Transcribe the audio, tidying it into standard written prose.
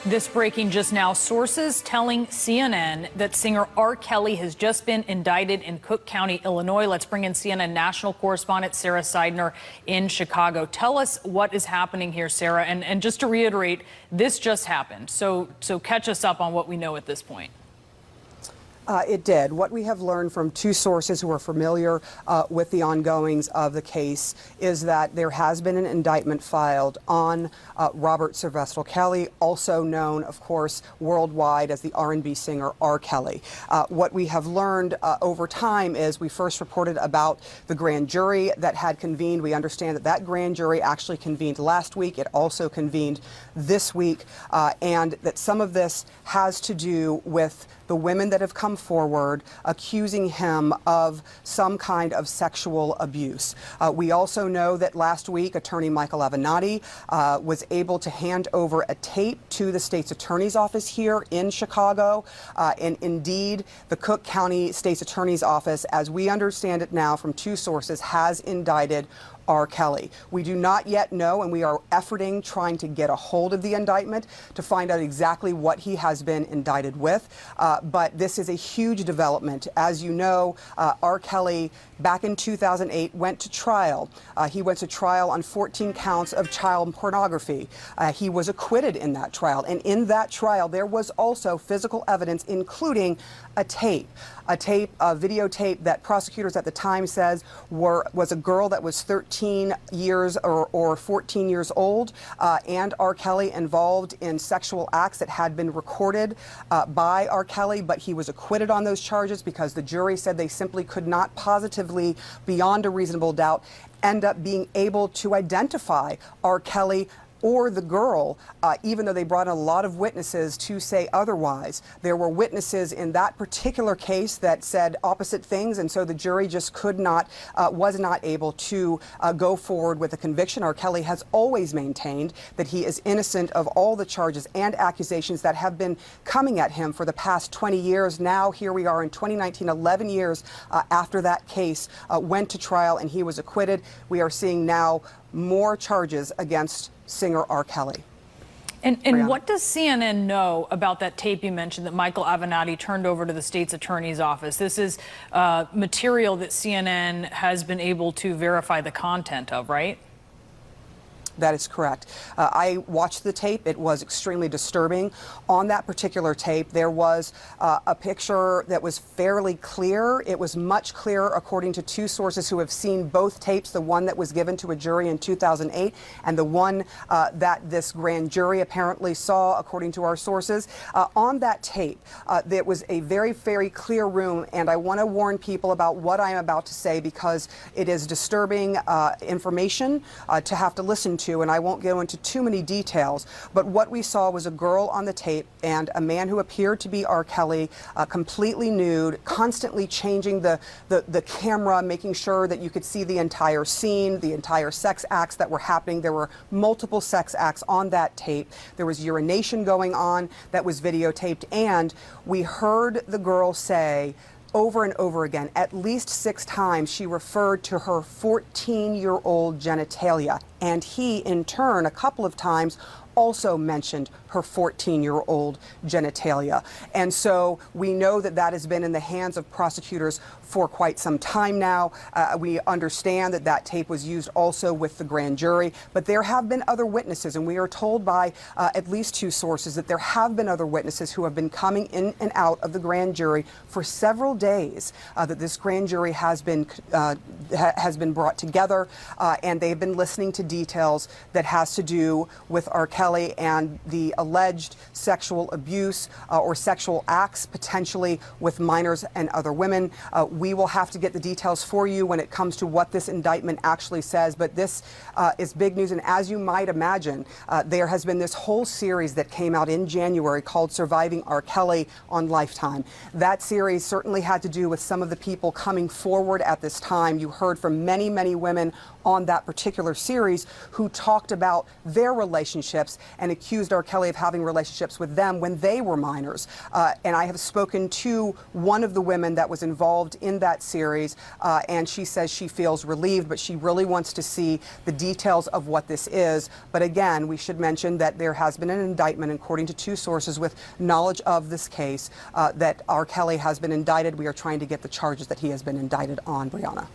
This breaking just now. Sources telling CNN that singer R.Kelly has just been indicted in Cook County, Illinois. Let's bring in CNN national correspondent Sarah Seidner in Chicago. Tell us what is happening here, Sarah. And just to reiterate, this just happened. So catch us up on what we know at this point. It did. What we have learned from two sources who are familiar with the ongoings of the case is that there has been an indictment filed on Robert Sylvester Kelly, also known, of course, worldwide as the R&B singer R.Kelly. What we have learned over time is we first reported about the grand jury that had convened. We understand that that grand jury actually convened last week. It also convened this week, and that some of this has to do with the women that have come forward accusing him of some kind of sexual abuse. We also know that last week, attorney Michael Avenatti was able to hand over a tape to the state's attorney's office here in Chicago. And indeed, the Cook County State's Attorney's Office, as we understand it now from two sources, has indicted R.Kelly. We do not yet know, and we are efforting, trying to get a hold of the indictment to find out exactly what he has been indicted with. But this is a huge development. As you know, R.Kelly, back in 2008, went to trial. He went to trial on 14 counts of child pornography. He was acquitted in that trial. And in that trial, there was also physical evidence, including a videotape that prosecutors at the time says was a girl that was 13 years or 14 years old, and R. Kelly involved in sexual acts that had been recorded by R. Kelly, but he was acquitted on those charges because the jury said they simply could not positively, beyond a reasonable doubt, end up being able to identify R. Kelly or the girl, even though they brought in a lot of witnesses to say otherwise. There were witnesses in that particular case that said opposite things, and so the jury just was not able to go forward with a conviction. R. Kelly has always maintained that he is innocent of all the charges and accusations that have been coming at him for the past 20 years. Now, here we are in 2019, 11 years after that case went to trial and he was acquitted. We are seeing now more charges against singer R. Kelly. And what does CNN know about that tape you mentioned that Michael Avenatti turned over to the state's attorney's office? This is material that CNN has been able to verify the content of, right? That is correct. I watched the tape. It was extremely disturbing. On that particular tape, there was a picture that was fairly clear. It was much clearer, according to two sources who have seen both tapes, the one that was given to a jury in 2008 and the one that this grand jury apparently saw, according to our sources. On that tape, there was a very, very clear room, and I want to warn people about what I am about to say because it is disturbing information to have to listen to. And I won't go into too many details, but what we saw was a girl on the tape and a man who appeared to be R. Kelly, completely nude, constantly changing the camera, making sure that you could see the entire scene, the entire sex acts that were happening. There were multiple sex acts on that tape. There was urination going on that was videotaped, and we heard the girl say over and over again, at least 6 times, she referred to her 14-year-old genitalia. And he, in turn, a couple of times, also mentioned her 14-year-old genitalia. And so we know that that has been in the hands of prosecutors for quite some time now. We understand that that tape was used also with the grand jury, but there have been other witnesses, and we are told by at least two sources that there have been other witnesses who have been coming in and out of the grand jury for several days, that this grand jury has been brought together, and they've been listening to details that has to do with R. Kelly and the alleged sexual abuse or sexual acts potentially with minors and other women. We will have to get the details for you when it comes to what this indictment actually says, but this is big news. And as you might imagine, there has been this whole series that came out in January called Surviving R. Kelly on Lifetime. That series certainly had to do with some of the people coming forward at this time. You heard from many, many women on that particular series who talked about their relationships us and accused R.Kelly of having relationships with them when they were minors. And I have spoken to one of the women that was involved in that series, and she says she feels relieved, but she really wants to see the details of what this is. But again, we should mention that there has been an indictment, according to two sources with knowledge of this case, that R.Kelly has been indicted. We are trying to get the charges that he has been indicted on, Brianna.